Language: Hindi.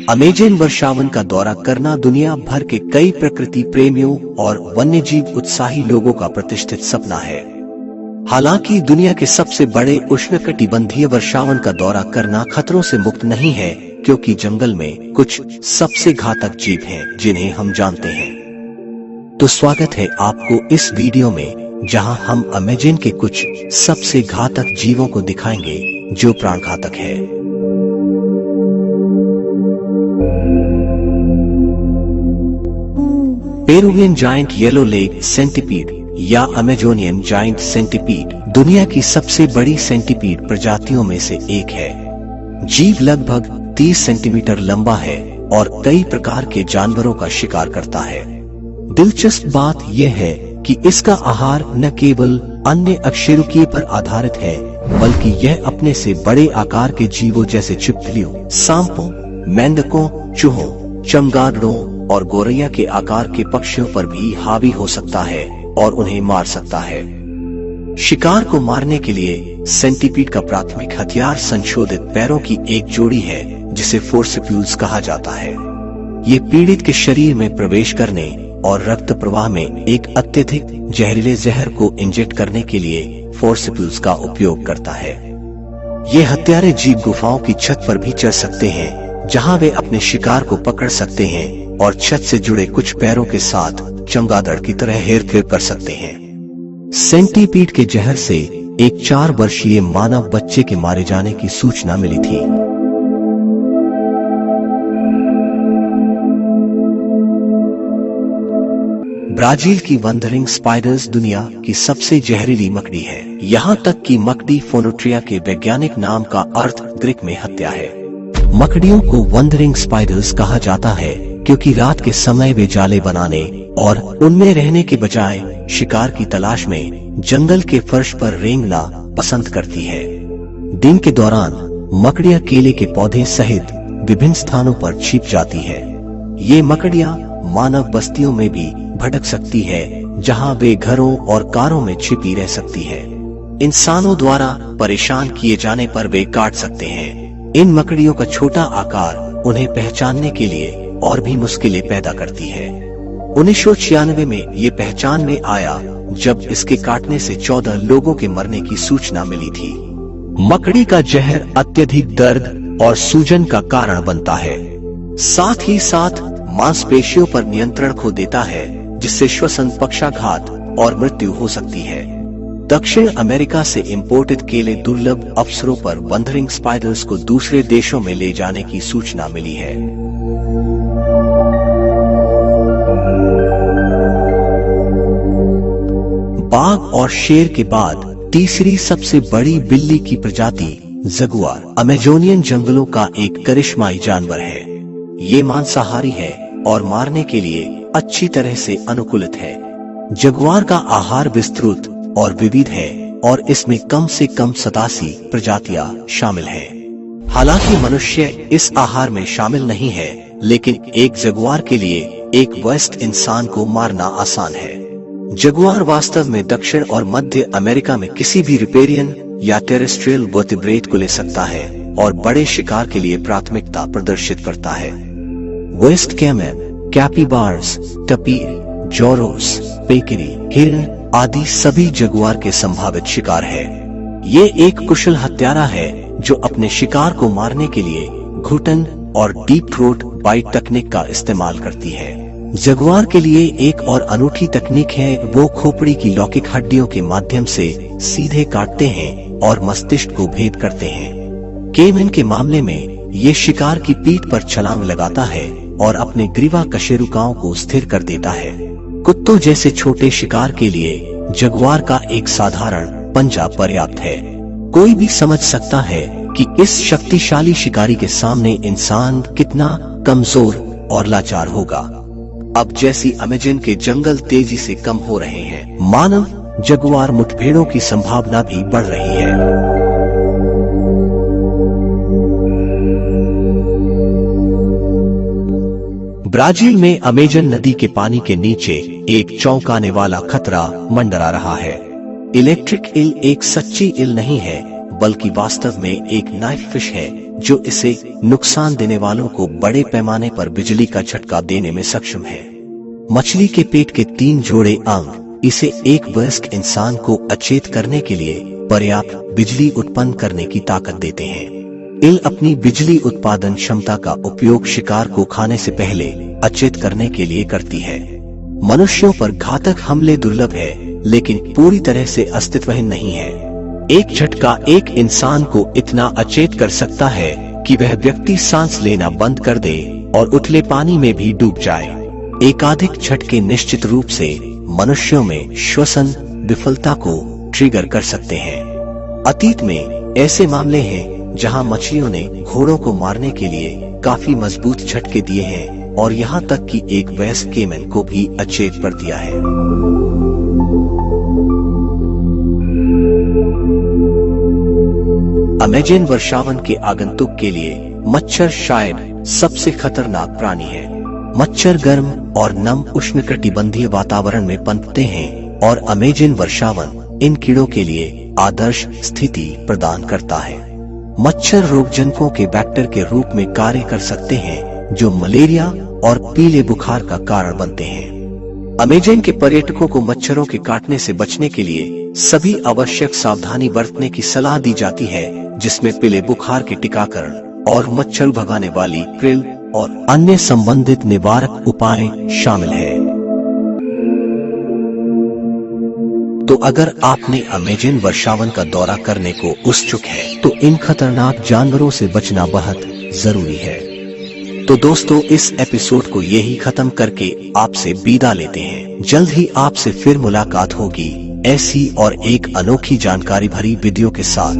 अमेज़न वर्षावन का दौरा करना दुनिया भर के कई प्रकृति प्रेमियों और वन्यजीव उत्साही लोगों का प्रतिष्ठित सपना है। हालांकि दुनिया के सबसे बड़े उष्णकटिबंधीय वर्षावन का दौरा करना खतरों से मुक्त नहीं है, क्योंकि जंगल में कुछ सबसे घातक जीव हैं जिन्हें हम जानते हैं। तो स्वागत है आपको इस वीडियो में, जहां हम अमेज़न के कुछ सबसे घातक जीवों को दिखाएंगे जो प्राणघातक है। Peruvian giant yellow leg centipede या अमेजोनियन जायंट सेंटीपीड दुनिया की सबसे बड़ी सेंटीपीड प्रजातियों में से एक है। जीव लगभग 30 सेंटीमीटर लंबा है और कई प्रकार के जानवरों का शिकार करता है। दिलचस्प बात यह है कि इसका आहार न केवल अन्य अकशेरुकीय पर आधारित है, बल्कि यह अपने से बड़े आकार के जीवों जैसे छिपकलियों, सांपों, मेंढकों, चूहों, चमगादड़ों और गोरैया के आकार के पक्षियों पर भी हावी हो सकता है और उन्हें मार सकता है। शिकार को मारने के लिए सेंटीपीड का प्राथमिक हथियार संशोधित पैरों की एक जोड़ी है, जिसे फोर्सिप्यूल्स कहा जाता है। ये पीड़ित के शरीर में प्रवेश करने और रक्त प्रवाह में एक अत्यधिक जहरीले जहर को इंजेक्ट करने के लिए फोर्सिप्यूल्स का उपयोग करता है। ये हत्यारे जीव गुफाओं की छत पर भी चढ़ सकते हैं, जहां वे अपने शिकार को पकड़ सकते हैं और छत से जुड़े कुछ पैरों के साथ चमगादड़ की तरह हेरफेर कर सकते हैं। सेंटीपीड के जहर से एक 4 वर्षीय मानव बच्चे के मारे जाने की सूचना मिली थी। ब्राजील की वंडरिंग स्पाइडर्स दुनिया की सबसे जहरीली मकड़ी है। यहाँ तक कि मकड़ी फोनोट्रिया के वैज्ञानिक नाम का अर्थ ग्रीक में हत्या है। मकड़ियों को वंडरिंग स्पाइडर्स कहा जाता है क्योंकि रात के समय वे जाले बनाने और उनमें रहने के बजाय शिकार की तलाश में जंगल के फर्श पर रेंगना पसंद करती है। दिन के दौरान मकड़ियां केले के पौधे सहित विभिन्न स्थानों पर छिप जाती है। ये मकड़ियां मानव बस्तियों में भी भटक सकती है, जहां वे घरों और कारों में छिपी रह सकती है। इंसानों द्वारा परेशान किए जाने पर वे काट सकते हैं। इन मकड़ियों का छोटा आकार उन्हें पहचानने के लिए और भी मुश्किलें पैदा करती है। 1996 में ये पहचान में आया जब इसके काटने से 14 लोगों के मरने की सूचना मिली थी। मकड़ी का जहर अत्यधिक दर्द और सूजन का कारण बनता है, साथ ही साथ मांसपेशियों पर नियंत्रण खो देता है, जिससे श्वसन पक्षाघात और मृत्यु हो सकती है। दक्षिण अमेरिका से इंपोर्टेड केले दुर्लभ अवसरों पर वंडरिंग स्पाइडर्स को दूसरे देशों में ले जाने की सूचना मिली है। बाघ और शेर के बाद तीसरी सबसे बड़ी बिल्ली की प्रजाति जगुआर अमेजोनियन जंगलों का एक करिश्माई जानवर है। ये मांसाहारी है और मारने के लिए अच्छी तरह से अनुकूलित है। जगुआर का आहार विस्तृत और विविध है और इसमें कम से कम 87 प्रजातियां शामिल हैं। हालांकि मनुष्य इस आहार में शामिल नहीं है, लेकिन एक जगुआर के लिए एक वयस्क इंसान को मारना आसान है। जगुआर वास्तव में दक्षिण और मध्य अमेरिका में किसी भी रिपेरियन या टेरेस्ट्रियल वर्टिब्रेट को ले सकता है और बड़े शिकार के लिए प्राथमिकता प्रदर्शित करता है। वेस्ट कैमन, कैपिबार्स, टपीर, जोरोस, पेकरी, हिरण आदि सभी जगुआर के संभावित शिकार है। ये एक कुशल हत्यारा है जो अपने शिकार को मारने के लिए घुटन और डीप थ्रोट बाइट तकनीक का इस्तेमाल करती है। जगुआर के लिए एक और अनूठी तकनीक है, वो खोपड़ी की लौकिक हड्डियों के माध्यम से सीधे काटते हैं और मस्तिष्क को भेद करते हैं। केमन के मामले में ये शिकार की पीठ पर छलांग लगाता है और अपने ग्रीवा कशेरुकाओं को स्थिर कर देता है। कुत्तों जैसे छोटे शिकार के लिए जगुआर का एक साधारण पंजा पर्याप्त है। कोई भी समझ सकता है कि इस शक्तिशाली शिकारी के सामने इंसान कितना कमजोर और लाचार होगा। अब जैसी अमेज़न के जंगल तेजी से कम हो रहे हैं, मानव जगुआर मुठभेड़ों की संभावना भी बढ़ रही है। ब्राजील में अमेज़न नदी के पानी के नीचे एक चौंकाने वाला खतरा मंडरा रहा है। इलेक्ट्रिक ईल एक सच्ची ईल नहीं है, बल्कि वास्तव में एक नाइफ फिश है जो इसे नुकसान देने वालों को बड़े पैमाने पर बिजली का झटका देने में सक्षम है। मछली के पेट के 3 जोड़े अंग इसे एक वयस्क इंसान को अचेत करने के लिए पर्याप्त बिजली उत्पन्न करने की ताकत देते हैं। ईल अपनी बिजली उत्पादन क्षमता का उपयोग शिकार को खाने से पहले अचेत करने के लिए करती है। मनुष्यों पर घातक हमले दुर्लभ है, लेकिन पूरी तरह से अस्तित्वहीन नहीं है। एक झटका एक इंसान को इतना अचेत कर सकता है कि वह व्यक्ति सांस लेना बंद कर दे और उथले पानी में भी डूब जाए। एकाधिक झटके निश्चित रूप से मनुष्यों में श्वसन विफलता को ट्रिगर कर सकते हैं। अतीत में ऐसे मामले हैं जहां मछलियों ने घोड़ों को मारने के लिए काफी मजबूत झटके दिए हैं और यहां तक कि एक वयस्क केमन को भी अचेत कर दिया है। अमेज़न वर्षावन के आगंतुक के लिए मच्छर शायद सबसे खतरनाक प्राणी है। मच्छर गर्म और नम उष्णकटिबंधीय वातावरण में पनपते हैं और अमेज़न वर्षावन इन कीड़ों के लिए आदर्श स्थिति प्रदान करता है। मच्छर रोगजनकों के वेक्टर के रूप में कार्य कर सकते हैं जो मलेरिया और पीले बुखार का कारण बनते हैं। अमेज़न के पर्यटकों को मच्छरों के काटने से बचने के लिए सभी आवश्यक सावधानी बरतने की सलाह दी जाती है, जिसमें पीले बुखार के टीकाकरण और मच्छर भगाने वाली क्रिल और अन्य संबंधित निवारक उपाय शामिल है। तो अगर आपने अमेज़न वर्षावन का दौरा करने को उत्सुक है तो इन खतरनाक जानवरों से बचना बहुत जरूरी है। तो दोस्तों, इस एपिसोड को यही खत्म करके आपसे विदा लेते हैं। जल्द ही आपसे फिर मुलाकात होगी ऐसी और एक अनोखी जानकारी भरी वीडियो के साथ।